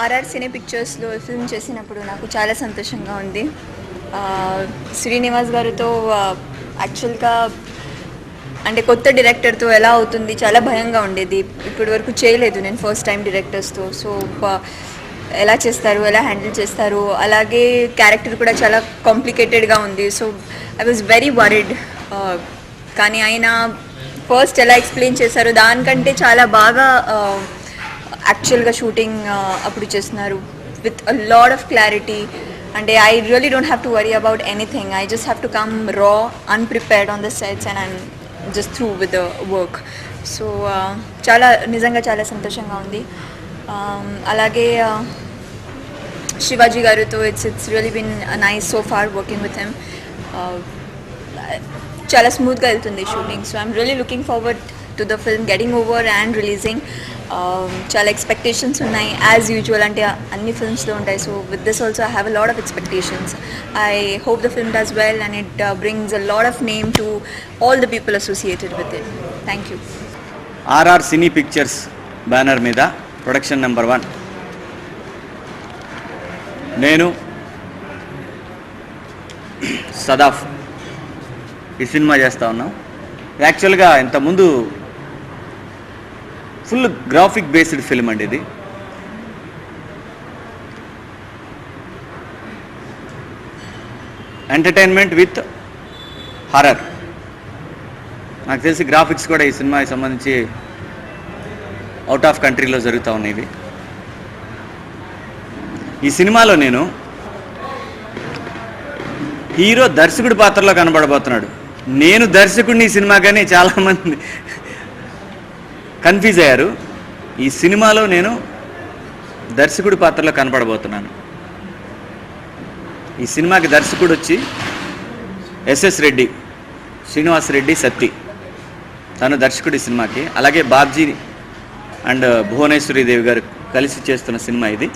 RR సినీ పిక్చర్స్లో film చేసినప్పుడు నాకు చాలా సంతోషంగా ఉంది. శ్రీనివాస్ గారితో యాక్చువల్గా అంటే కొత్త డైరెక్టర్తో ఎలా అవుతుంది చాలా భయంగా ఉండేది. ఇప్పటి వరకు చేయలేదు నేను ఫస్ట్ టైం డైరెక్టర్స్తో. సో ఎలా చేస్తారు, ఎలా హ్యాండిల్ చేస్తారు, అలాగే క్యారెక్టర్ కూడా చాలా కాంప్లికేటెడ్గా ఉంది. So I was very worried. కానీ ఆయన ఫస్ట్ ఎలా ఎక్స్ప్లెయిన్ చేశారో దానికంటే చాలా బాగా యాక్చువల్గా షూటింగ్ అప్పుడు చేస్తున్నారు with a lot of clarity. అంటే I really don't have to worry about anything. I just have to come raw unprepared on the sets and I'm just through with the work. So చాలా నిజంగా చాలా సంతోషంగా ఉంది. అలాగే శివాజీ గారితో it's really been nice so far working with him. చాలా స్మూత్గా వెళ్తుంది shooting. So I'm really looking forward to the film getting over and releasing. చాలా ఎక్స్పెక్టేషన్స్ ఉన్నాయి యాజ్ యూజువల్, అంటే అన్ని ఫిల్మ్స్లో ఉంటాయి. So with this also I have a lot of expectations. I hope the film does well and it brings a lot of name to all the people associated with it. Thank you. RR cine pictures banner మీద production number 1 నేను సదాఫ్ ఈ cinema చేస్తూ ఉన్నాం. యాక్చువల్గా ఇంతకుముందు full graphic based film అండి ఇది. Entertainment with horror. నాకు తెలిసి గ్రాఫిక్స్ కూడా ఈ సినిమాకి సంబంధించి అవుట్ ఆఫ్ కంట్రీలో జరుగుతూ ఉన్నాయి. ఈ సినిమాలో నేను హీరో దర్శకుడి పాత్రలో కనబడబోతున్నాడు. నేను దర్శకుడిని ఈ సినిమా కానీ చాలామంది కన్ఫ్యూజ్ అయ్యారు. ఈ సినిమాలో నేను దర్శకుడి పాత్రలో కనపడబోతున్నాను. ఈ సినిమాకి దర్శకుడు వచ్చి ఎస్ఎస్ రెడ్డి, శ్రీనివాస్ రెడ్డి సత్తి, తను దర్శకుడు ఈ సినిమాకి. అలాగే బాబ్జీ అండ్ భువనేశ్వరి దేవి గారు కలిసి చేస్తున్న సినిమా ఇది.